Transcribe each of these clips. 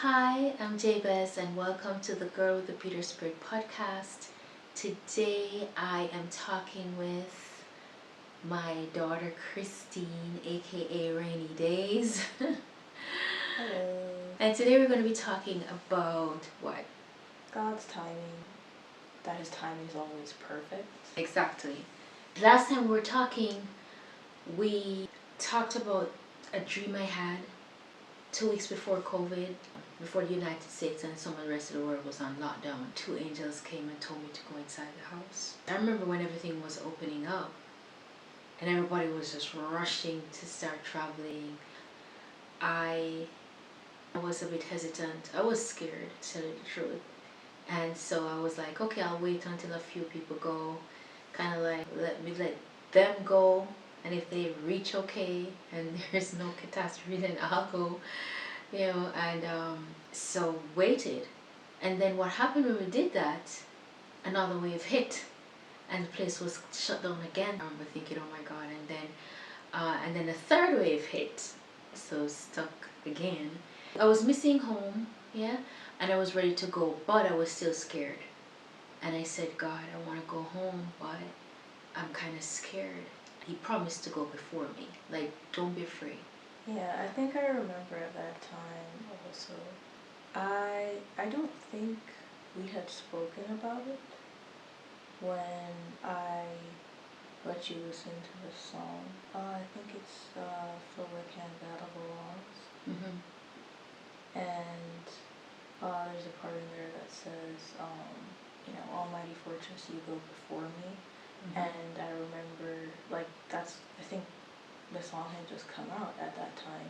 Hi, I'm Jabez and welcome to the Girl with the Peter Spirit podcast. Today I am talking with my daughter Christine, aka Rainy Days. Hello. And today we're going to be talking about what? God's timing. That his timing is always perfect. Exactly. Last time we were talking, we talked about a dream I had 2 weeks before COVID, before the United States and some of the rest of the world was on lockdown. Two angels came and told me to go inside the house. I remember when everything was opening up and everybody was just rushing to start traveling. I was a bit hesitant. I was scared, to tell you the truth. And so I was like, okay, I'll wait until a few people go. Kind of like, let them go. And if they reach okay and there's no catastrophe, then I'll go. And so waited. And then what happened when we did that, another wave hit and the place was shut down again. I remember thinking, oh my God. And then the third wave hit, so stuck again. I was missing home, yeah, and I was ready to go, but I was still scared. And I said, God, I want to go home, but I'm kind of scared. He promised to go before me. Like, don't be afraid. Yeah, I think I remember at that time also. I don't think we had spoken about it when I let you listen to the song. I think it's Feel Like Canada Belongs. Mm-hmm. And there's a part in there that says, Almighty Fortress, you go before me. Mm-hmm. And I remember, I think the song had just come out at that time.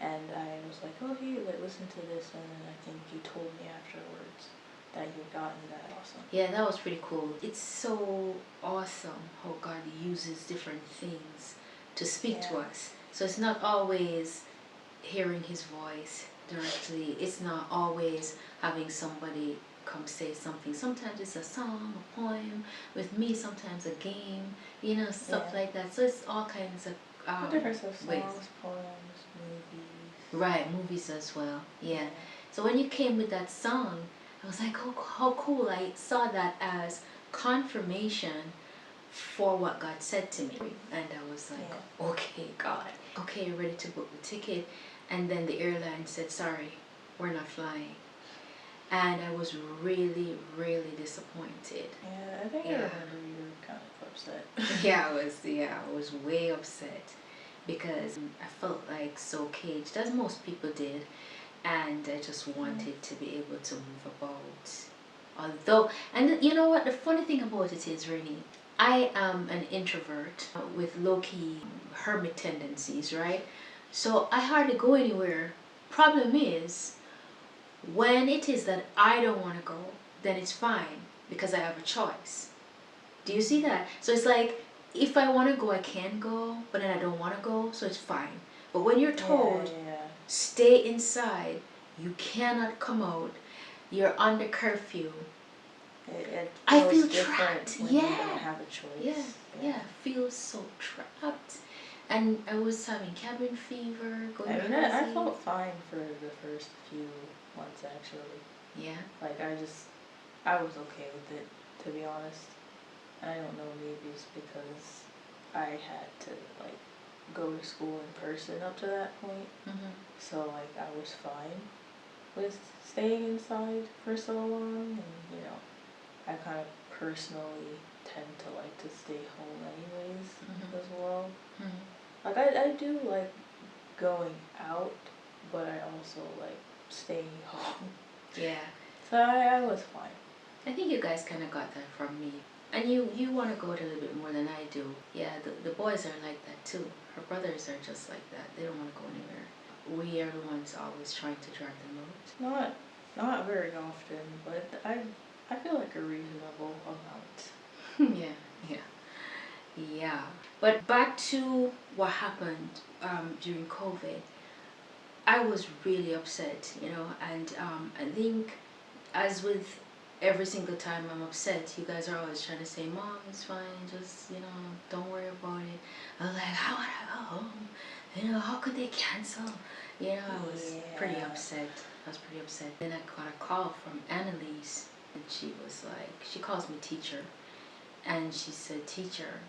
And I was like, oh, hey, listen to this. And then I think you told me afterwards that you'd gotten that. Awesome. Yeah, that was pretty cool. It's so awesome how God uses different things to speak to us. So it's not always hearing his voice directly. It's not always having somebody come say something. Sometimes it's a song, a poem. With me, sometimes a game, stuff like that. So it's all kinds of different songs, ways. Poems, movies. Right, movies as well. Yeah. So when you came with that song, I was like, oh, how cool. I saw that as confirmation for what God said to me. And I was like, okay, God. Okay, ready to book the ticket. And then the airline said, sorry, we're not flying. And I was really, really disappointed. Yeah, I think I remember you were kind of upset. I was way upset because I felt like so caged, as most people did. And I just wanted to be able to move about. And you know what, the funny thing about it is, Renee, I am an introvert with low-key hermit tendencies, right? So I hardly go anywhere. Problem is, when it is that I don't want to go, then it's fine because I have a choice. Do you see that? So it's like, if I want to go, I can go, but then I don't want to go, so it's fine. But when you're told, stay inside, you cannot come out, you're under curfew, I feel trapped. When you don't have a choice. Yeah, I feel so trapped. And I was having cabin fever, going crazy. I felt fine for the first few months, actually. Yeah. I was okay with it, to be honest. I don't know, maybe it's because I had to, go to school in person up to that point. Mm-hmm. So, I was fine with staying inside for so long. And, I kind of personally tend to stay home anyways, as well. I do like going out, but I also like staying home. Yeah. So I was fine. I think you guys kind of got that from me. And you want to go out a little bit more than I do. Yeah, the boys are like that too. Her brothers are just like that. They don't want to go anywhere. We are the ones always trying to drag them out. Not very often, but I feel like a reasonable amount. Yeah. But back to what happened during COVID. I was really upset, and I think, as with every single time I'm upset, you guys are always trying to say, Mom, it's fine, just, don't worry about it. I was like, I want to go home. How could they cancel? I was pretty Yeah. upset. Then I got a call from Annalise, and she was like, she calls me teacher, and she said, teacher,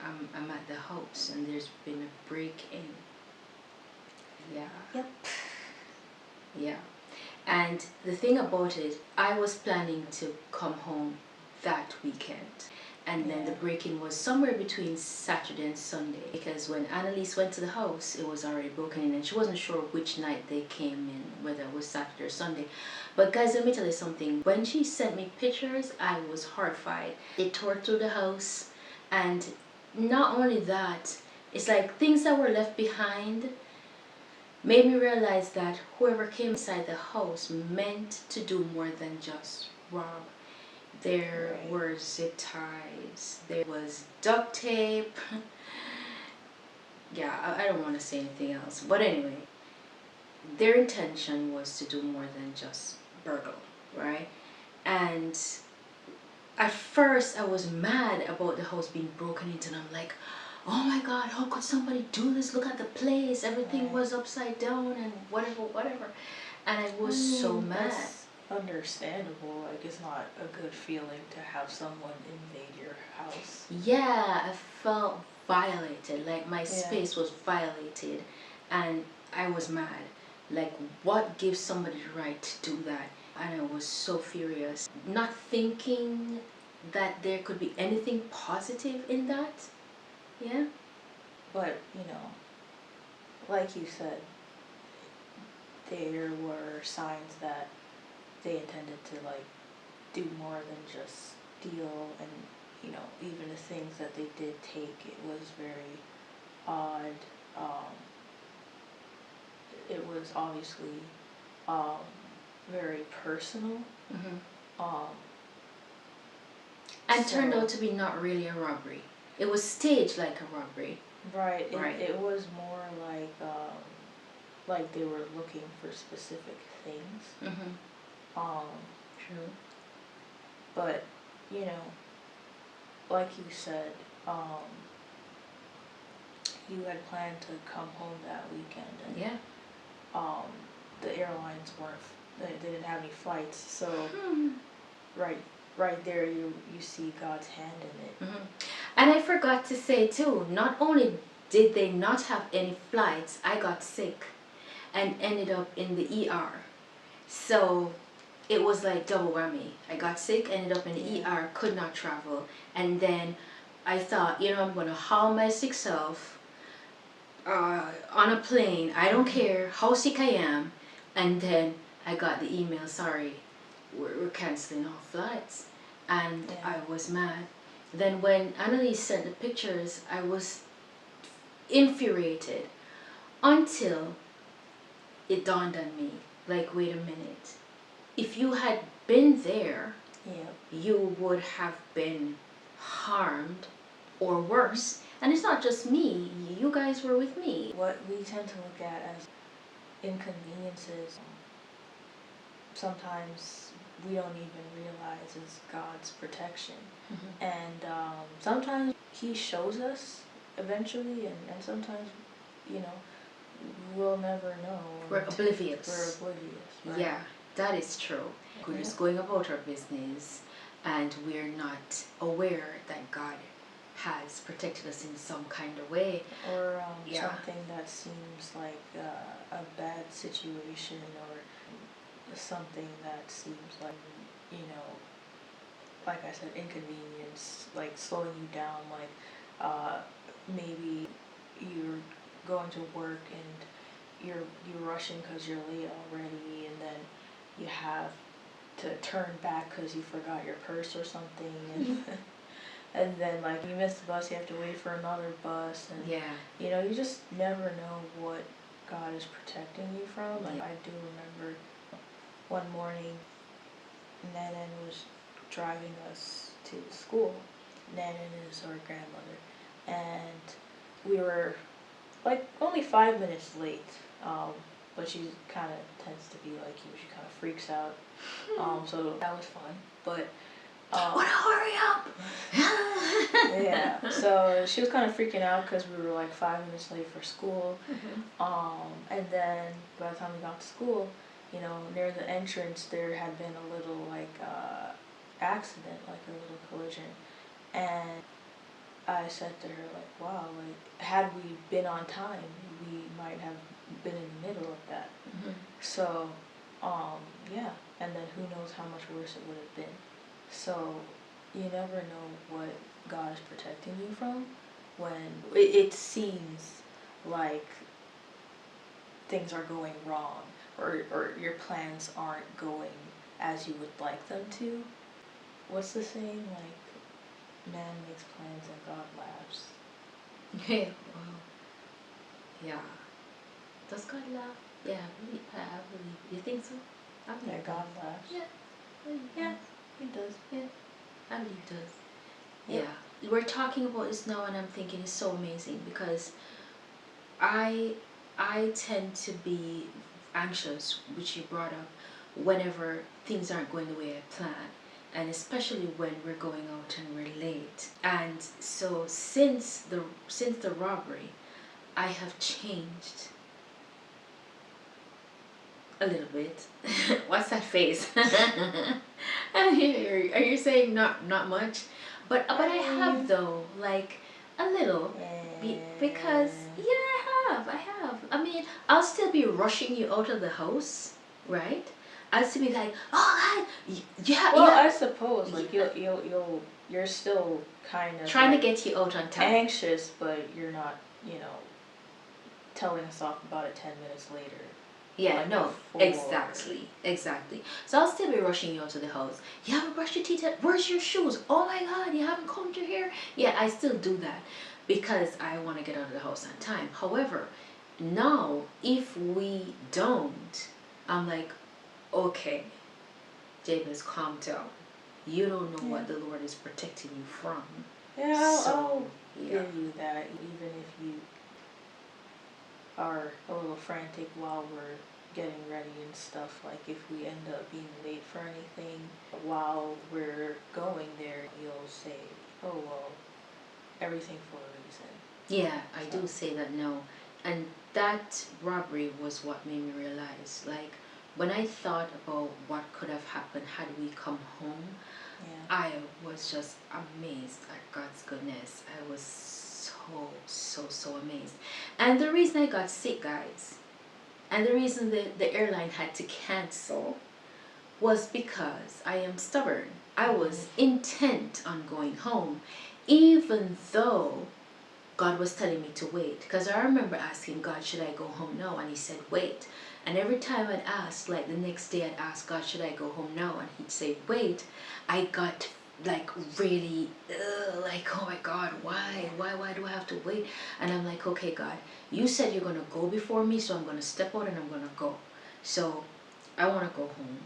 I'm at the house, and there's been a break-in. Yeah. Yep. Yeah. And the thing about it, I was planning to come home that weekend. And then the Yeah. break-in was somewhere between Saturday and Sunday. Because when Annalise went to the house, it was already broken in. And she wasn't sure which night they came in, whether it was Saturday or Sunday. But guys, let me tell you something. When she sent me pictures, I was horrified. They tore through the house. And not only that, it's like things that were left behind made me realize that whoever came inside the house meant to do more than just rob. There Right. were zip ties, there was duct tape. Yeah, I don't want to say anything else. But anyway, their intention was to do more than just burgle, right? And at first I was mad about the house being broken into, and I'm like, oh my god, how could somebody do this? Look at the place, everything Right. was upside down and whatever. And I was I so mean, mad. that's understandable. Like, it's not a good feeling to have someone invade your house. Yeah, I felt violated, like my Yeah. space was violated, and I was mad. Like, what gives somebody the right to do that? And I was so furious, not thinking that there could be anything positive in that. Yeah. But, like you said, there were signs that they intended to, like, do more than just steal, and, even the things that they did take, it was very odd. Um, it was obviously um, very personal. Hmm. Um, And so, turned out to be not really a robbery. It was staged like a robbery. right, Right. it was more like they were looking for specific things. Mm-hmm. Um, True. but, you know, like you said, you had planned to come home that weekend, and Yeah. um, the airlines weren't, they didn't have any flights, so Hmm. right, right there you see God's hand in it. Hmm. And I forgot to say too, not only did they not have any flights, I got sick and ended up in the ER. So it was like double whammy. I got sick, ended up in the Yeah. ER, could not travel. And then I thought, I'm going to haul my sick self on a plane. I don't care how sick I am. And then I got the email, sorry, we're canceling all flights. And Yeah. I was mad. Then when Annalise sent the pictures, I was infuriated until it dawned on me, like, wait a minute. If you had been there, Yeah. you would have been harmed or worse. And it's not just me, you guys were with me. What we tend to look at as inconveniences, sometimes we don't even realize is God's protection. Mm-hmm. And sometimes He shows us eventually, and sometimes, you know, we'll never know. We're oblivious. We're oblivious, right? Yeah, that is true. We're just going about our business, and we're not aware that God has protected us in some kind of way. Or Yeah. something that seems like a bad situation, or something that seems like, like I said, inconvenience, like slowing you down, like maybe you're going to work and you're rushing because you're late already, and then you have to turn back because you forgot your purse or something, and and then like you miss the bus, you have to wait for another bus, and Yeah. you just never know what God is protecting you from. Like, Yeah. I do remember one morning, Nanan was driving us to school. Nanan is our grandmother, and we were like only 5 minutes late. But she kind of tends to be like you. She kind of freaks out. So that was fun. But Wanna hurry up? Yeah. So she was kind of freaking out because we were like 5 minutes late for school. And then by the time we got to school, near the entrance there had been a little like accident, like a little collision, and I said to her like, "Wow, like had we been on time, we might have been in the middle of that." So, yeah, and then who knows how much worse it would have been. So, you never know what God is protecting you from when it seems like things are going wrong, or your plans aren't going as you would like them to. What's the saying? Like, man makes plans and God laughs. Yeah, well, yeah. Does God laugh? Yeah, I believe. You think so? I believe Yeah, God laughs. Yeah, Yeah, he does. Yeah, I believe he does. Yep. Yeah. We're talking about this now and I'm thinking it's so amazing because I tend to be anxious, which you brought up, whenever things aren't going the way I plan. And especially when we're going out and we're late. And so since the robbery, I have changed a little bit. What's that face? Are you saying not much? But I have though, like a little, because yeah, I have. I mean, I'll still be rushing you out of the house, right? I'll still be like, oh God, yeah, Well, yeah. I suppose like you're still kind of Trying like to get you out on time. anxious, but you're not, telling us off about it 10 minutes later. Yeah, like no, before. exactly. So I'll still be rushing you out to the house. You haven't brushed your teeth yet? Where's your shoes? Oh my God, you haven't combed your hair? Yeah, I still do that because I want to get out of the house on time. However, now if we don't, I'm like, okay, Jabez, calm down. You don't know what the Lord is protecting you from. Yeah, I'll yeah. give you that, even if you are a little frantic while we're getting ready and stuff. Like if we end up being late for anything while we're going there, you'll say, "Oh well, everything for a reason." Yeah, I do say that now. And that robbery was what made me realize. Like, when I thought about what could have happened had we come home, I was just amazed at God's goodness. I was so amazed. And the reason I got sick, guys, and the reason the airline had to cancel was because I am stubborn. I was intent on going home, even though God was telling me to wait. Because I remember asking God, should I go home now? And he said, wait. And every time I'd ask, like the next day I'd ask God, should I go home now? And he'd say, wait. I got like really, like, oh my God, why do I have to wait? And I'm like, okay, God, you said you're going to go before me, so I'm going to step out and I'm going to go. So I want to go home.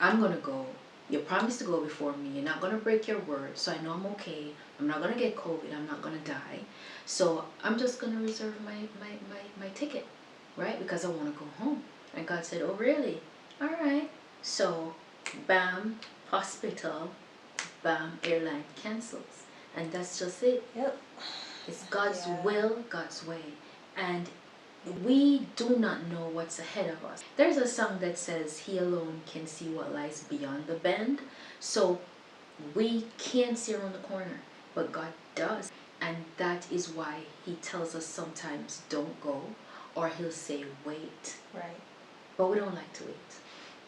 I'm going to go. You promised to go before me. You're not going to break your word. So I know I'm okay. I'm not going to get COVID. I'm not going to die. So I'm just going to reserve my ticket, right? Because I want to go home. And God said, oh, really? All right. So, bam, hospital, bam, airline cancels. And that's just it. Yep. It's God's will, God's way. And we do not know what's ahead of us. There's a song that says, he alone can see what lies beyond the bend. So we can't see around the corner, but God does. And that is why he tells us sometimes don't go, or he'll say wait. Right. But we don't like to wait.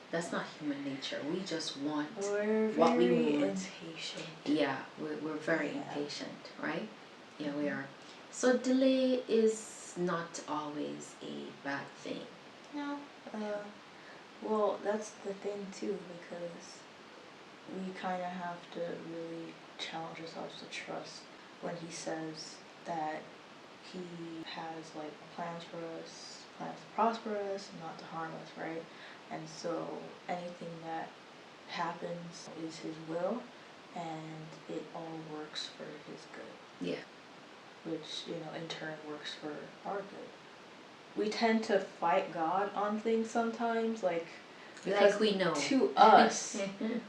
That's not human nature. We just want We're what we very want. impatient. Yeah, we're very impatient, right? Yeah, we are. So delay is not always a bad thing. No. Well, that's the thing too, because we kind of have to really challenge ourselves to trust when he says that he has like plans for us, plans to prosper us, not to harm us, right? And so anything that happens is his will, and it all works for his good. Yeah. Which, in turn works for our good. We tend to fight God on things sometimes, like Because like we know. to us,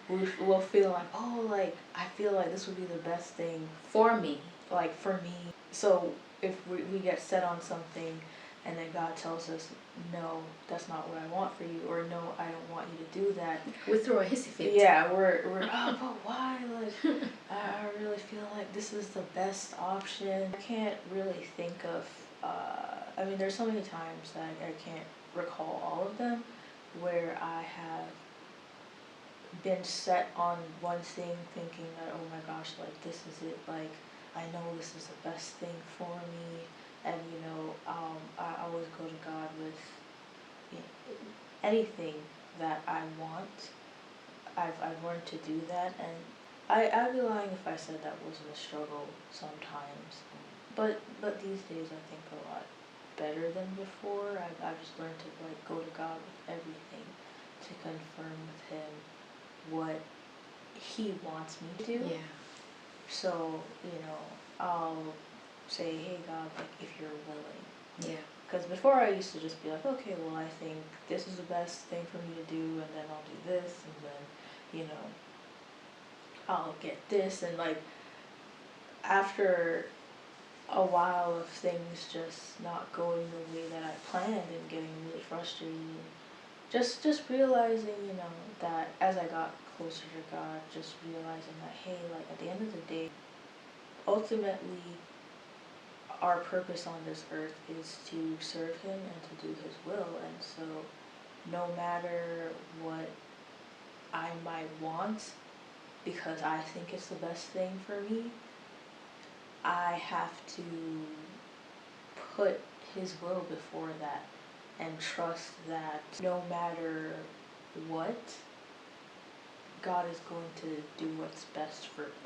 we'll feel like, oh, like, I feel like this would be the best thing For me. like for me. So if we get set on something and then God tells us, no, that's not what I want for you, or no, I don't want you to do that. We throw a hissy fit. Yeah, we're oh, but why? Like, I really feel like this is the best option. I can't really think of, I mean, there's so many times that I can't recall all of them where I have been set on one thing thinking that, oh my gosh, like this is it, like I know this is the best thing for me, and I always go to God with anything that I want. I've learned to do that, and I'd be lying if I said that wasn't a struggle sometimes, but these days I think a lot better than before. I've just learned to like go to God with everything, to confirm with Him what He wants me to do. Yeah. So, I'll say, hey God, like if you're willing. Yeah. Because before I used to just be like, okay, well I think this is the best thing for me to do, and then I'll do this, and then, I'll get this, and like after a while of things just not going the way that I planned and getting really frustrated, just realizing, that as I got closer to God, just realizing that, hey, like at the end of the day, ultimately, our purpose on this earth is to serve Him and to do His will, and so no matter what I might want, because I think it's the best thing for me, I have to put His will before that and trust that no matter what, God is going to do what's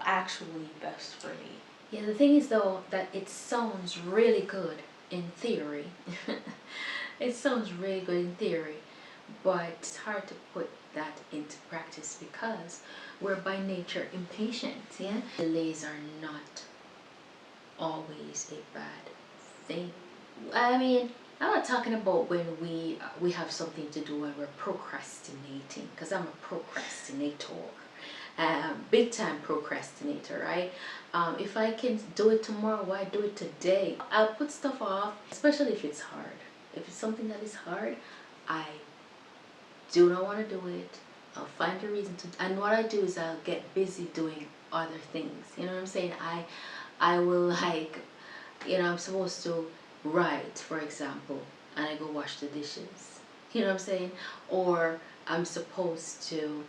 actually best for me. Yeah, the thing is though that it sounds really good in theory. It sounds really good in theory, but it's hard to put that into practice because we're by nature impatient, yeah? Delays are not always a bad thing. I mean, I'm not talking about when we have something to do and we're procrastinating, because I'm a procrastinator. Big time procrastinator, right? If I can do it tomorrow, why do it today? I'll put stuff off, especially if it's hard. If it's something that is hard, I do not want to do it. I'll find a reason to, and what I do is I'll get busy doing other things. You know what I'm saying? I will like, I'm supposed to write, for example, and I go wash the dishes. You know what I'm saying? Or I'm supposed to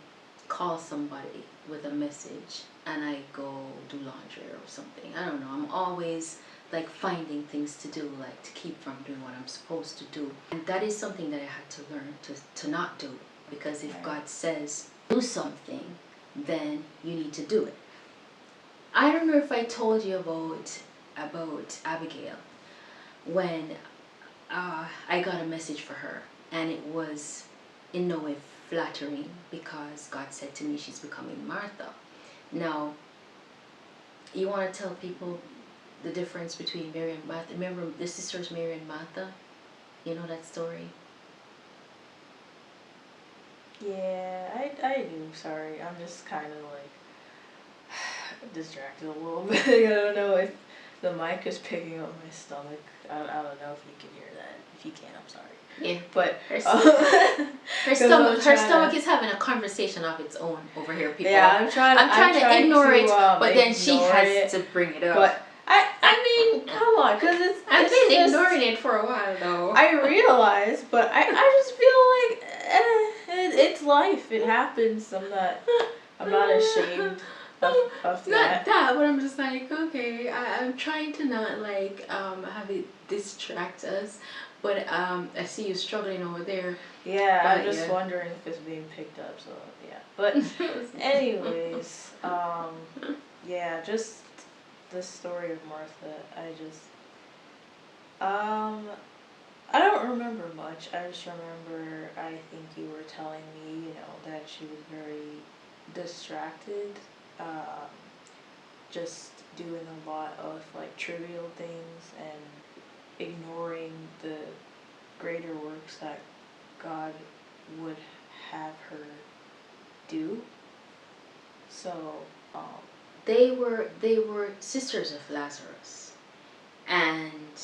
call somebody with a message and I go do laundry or something. I don't know. I'm always like finding things to do, like to keep from doing what I'm supposed to do. And that is something that I had to learn to not do. Because if God says do something, then you need to do it. I don't know if I told you about Abigail when I got a message for her, and it was in no way flattering because God said to me she's becoming Martha. Now, you want to tell people the difference between Mary and Martha? Remember the sisters Mary and Martha? You know that story? Yeah, I do. Sorry, I'm just kind of like distracted a little bit. I don't know if the mic is picking up my stomach. I don't know if you can hear that. If you can, I'm sorry. Yeah. But her stomach is having a conversation of its own over here, people. Yeah, I'm trying to ignore it, but then she has it, to bring it up. But I mean, come on, because I've been ignoring it for a while though. I realize, but I just feel like it's life. It happens. I'm not ashamed of Not that. that, but I'm just like, okay, I'm trying to not like have it distract us, but I see you struggling over there. Yeah, I'm just wondering if it's being picked up. So yeah, but anyways, yeah, just the story of Martha. I don't remember much. I just remember, I think you were telling me, that she was very distracted, just doing a lot of like trivial things and ignoring the greater works that God would have do. So, they were sisters of Lazarus, and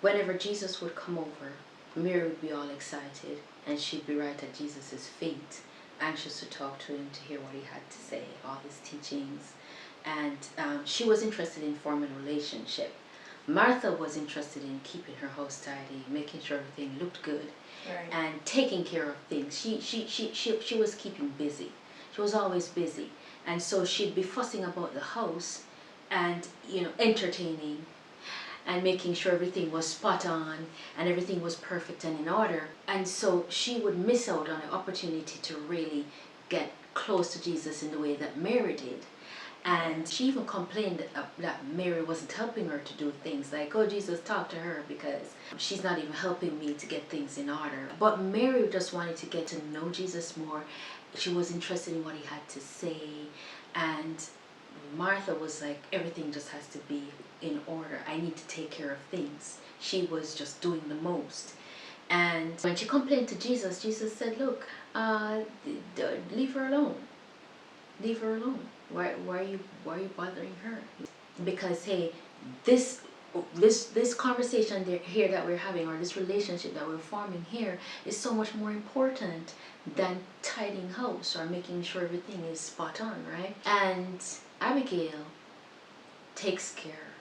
whenever Jesus would come over, Mary would be all excited, and she'd be right at Jesus' feet, anxious to talk to him, to hear what he had to say, all his teachings. And she was interested in forming a relationship. Martha was interested in keeping her house tidy, making sure everything looked good, right. and taking care of things. She was keeping busy. She was always busy. And so she'd be fussing about the house and, entertaining and making sure everything was spot on and everything was perfect and in order. And so she would miss out on an opportunity to really get close to Jesus in the way that Mary did. And she even complained that Mary wasn't helping her to do things, like, oh, Jesus, talk to her because she's not even helping me to get things in order. But Mary just wanted to get to know Jesus more. She was interested in what he had to say. And Martha was like, everything just has to be in order. I need to take care of things. She was just doing the most. And when she complained to Jesus, Jesus said, look, leave her alone. Leave her alone. Why are you bothering her? Because hey, this conversation here that we're having, or this relationship that we're forming here, is so much more important than tidying house or making sure everything is spot on, right? And Abigail takes care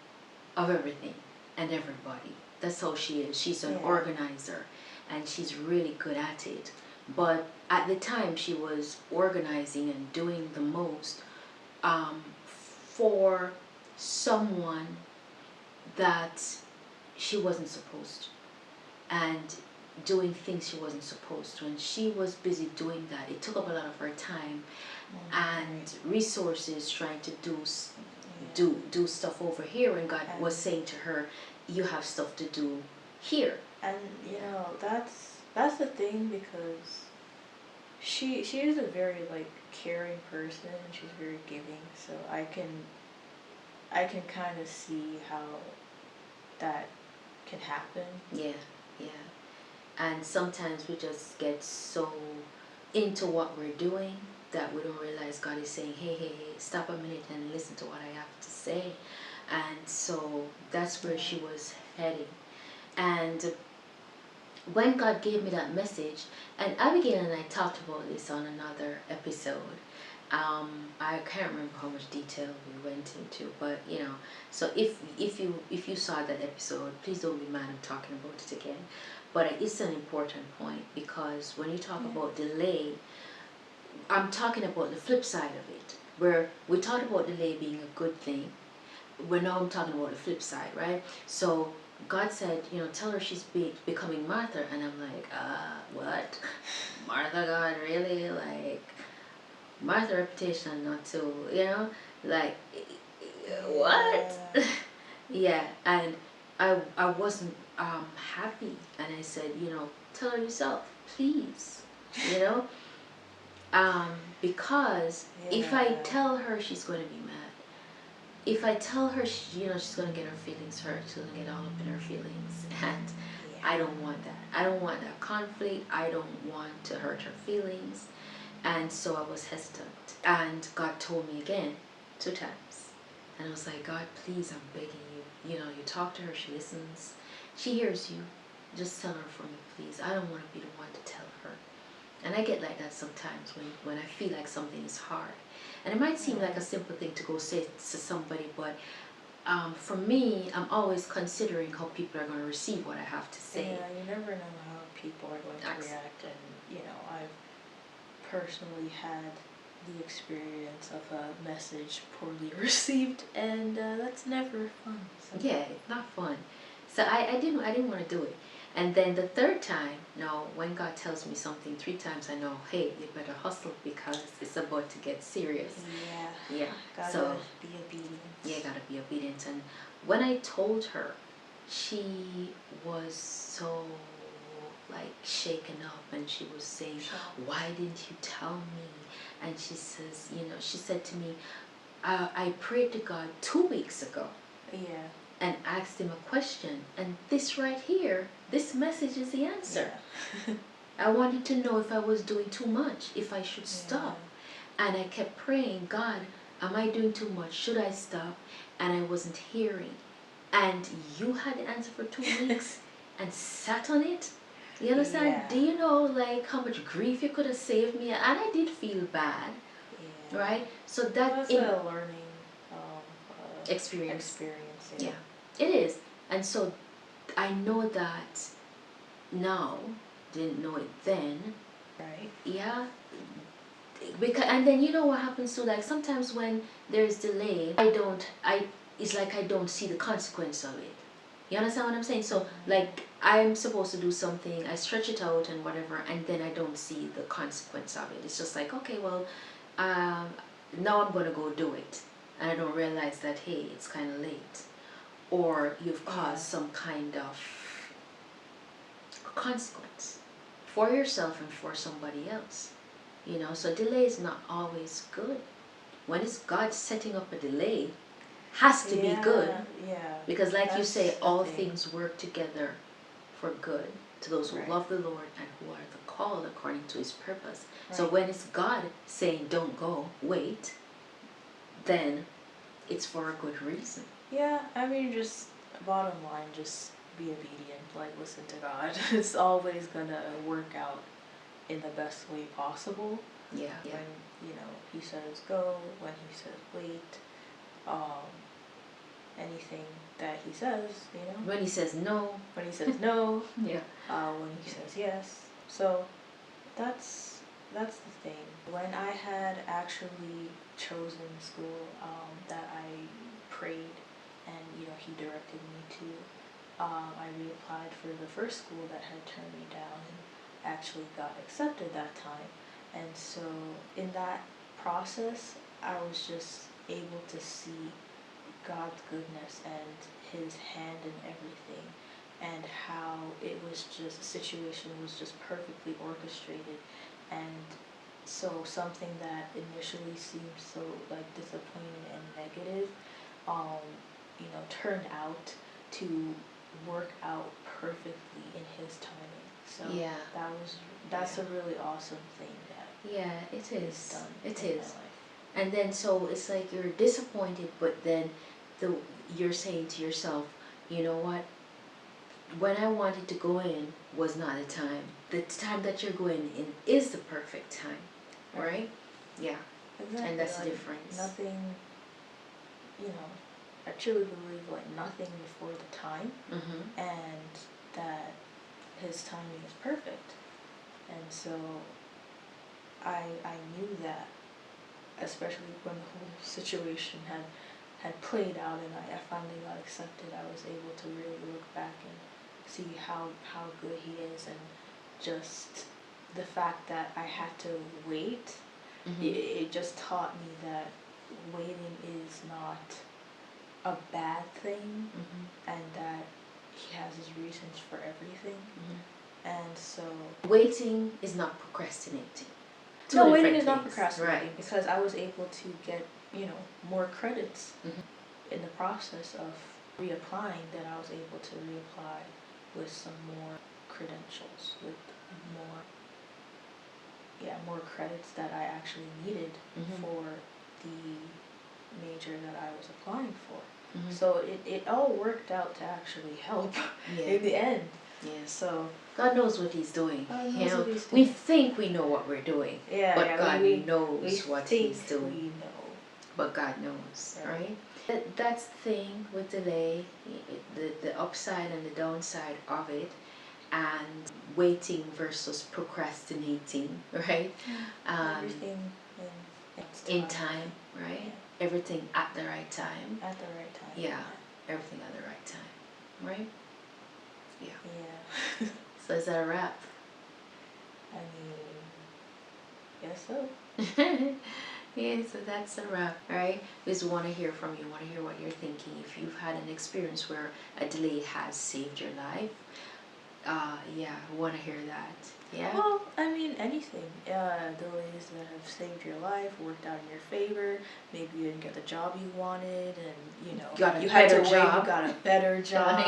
of everything and everybody. That's how she is. She's an organizer, and she's really good at it. But at the time, she was organizing and doing the most for someone that she wasn't supposed to, and doing things she wasn't supposed to. And she was busy doing that. It took up a lot of her time and resources trying to do stuff over here, and God was saying to her, you have stuff to do here. And that's the thing, because she is a very caring person, and she's very giving, so I can kind of see how that can happen. Yeah. And sometimes we just get so into what we're doing that we don't realize God is saying, hey, stop a minute and listen to what I have to say. And so that's where she was heading. And when God gave me that message, and Abigail and I talked about this on another episode. I can't remember how much detail we went into, but so if you saw that episode, please don't be mad I'm talking about it again. But it's an important point, because when you talk about delay, I'm talking about the flip side of it, where we talked about delay being a good thing. Now I'm talking about the flip side, right? So God said, tell her she's becoming Martha, and I'm like, what? Martha, God, really? Like, Martha reputation not to, what? Yeah, and I wasn't happy, and I said, tell her yourself, please, because if I tell her, she's going to be mad. If I tell her, she's going to get her feelings hurt. She's going to get all up in her feelings. And I don't want that. I don't want that conflict. I don't want to hurt her feelings. And so I was hesitant. And God told me again 2 times. And I was like, God, please, I'm begging you. You talk to her. She listens. She hears you. Just tell her for me, please. I don't want to be the one to tell her. And I get like that sometimes when I feel like something is hard. And it might seem like a simple thing to go say to somebody, but for me, I'm always considering how people are going to receive what I have to say. Yeah, you never know how people are going to react. And, I've personally had the experience of a message poorly received, and that's never fun. So. Yeah, it's not fun. So I didn't want to do it. And then the 3rd time, when God tells me something 3 times, I know, hey, you better hustle, because it's about to get serious. Yeah. Gotta be obedient. Yeah, gotta be obedient. And when I told her, she was so shaken up, and she was saying, why didn't you tell me? And she says, she said to me, I prayed to God 2 weeks ago. Yeah. And asked him a question, and this right here, this message is the answer. Yeah. I wanted to know if I was doing too much, if I should stop. And I kept praying, God, am I doing too much? Should I stop? And I wasn't hearing. And you had the answer for 2 weeks and sat on it. You understand? Yeah. Do you know like how much grief you could have saved me? And I did feel bad, Yeah. right? So that That's a learning experience. Yeah. Yeah, it is. And so I know that now, didn't know it then. Right. Yeah. Because, and then you know what happens too, like sometimes when there's delay, it's like I don't see the consequence of it. You understand what I'm saying? So like I'm supposed to do something, I stretch it out and whatever, and then I don't see the consequence of it. It's just like, okay, well, um, now I'm gonna go do it, and I don't realize that, hey, it's kind of late, or you've caused some kind of consequence for yourself and for somebody else. You know, so delay is not always good. When it's God setting up a delay, has to be good. Yeah. Because like you That's say, the all thing. things work together for good to those who Right. love the Lord and who are the called according to his purpose. So Right. when it's God saying don't go, wait, then it's for a good reason. Yeah, I mean, just bottom line, just be obedient. Like, listen to God. It's always gonna work out in the best way possible. Yeah. When He says go, when He says wait, anything that He says, When he says no. When He says no, Yeah. when He says yes. So that's the thing. When I had actually chosen school that I prayed and He directed me to, I reapplied for the first school that had turned me down and actually got accepted that time. And so in that process, I was just able to see God's goodness and His hand in everything, and how it was just, the situation was just perfectly orchestrated. And so something that initially seemed so like disappointing and negative, turned out to work out perfectly in His timing. So Yeah. that's a really awesome thing that Yeah, it is is. done It in my is. life. And then so it's like you're disappointed, but then you're saying to yourself, you know what? When I wanted to go in was not the time. The time that you're going in is the perfect time, right? Yeah. Exactly. And that's the like, difference. Nothing, I truly believe like nothing before the time, Mm-hmm. and that His timing is perfect. And so I knew that, especially when the whole situation had played out and I finally got accepted, I was able to really look back and see how good He is, and just the fact that I had to wait, Mm-hmm. it just taught me that waiting is not a bad thing, Mm-hmm. and that He has His reasons for everything. Mm-hmm. And so Waiting is not procrastinating. no, waiting is not procrastinating, Right. because I was able to get more credits Mm-hmm. in the process of reapplying. That I was able to reapply with some more credentials, with more more credits that I actually needed Mm-hmm. for the major that I was applying for. Mm-hmm. So it all worked out to actually help in the end. Yeah. So God knows what He's doing. God knows You know, what He's we doing. think we know what we're doing, but God knows what He's doing. We know. But God knows, right? That's the thing with delay, the upside and the downside of it, and waiting versus procrastinating, right? Everything in time, right? Yeah. Everything at the right time. At the right time. Yeah, everything at the right time, right? Yeah. Yeah. So is that a wrap? I mean, guess so. Yeah, so that's a wrap, right? We just want to hear from you, want to hear what you're thinking. If you've had an experience where a delay has saved your life, Yeah, we want to hear that. Yeah. Well, I mean, anything. The ways that have saved your life, worked out in your favor. Maybe you didn't get the job you wanted, and Got a you had to better wait. job. You got a better job.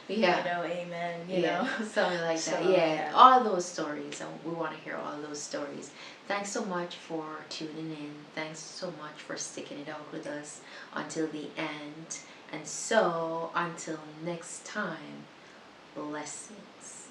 Yeah. Yeah. Amen. Yeah, something like So, that. Yeah, yeah. all those stories. And we want to hear all those stories. Thanks so much for tuning in. Thanks so much for sticking it out with us until the end. And so, until next time, blessings.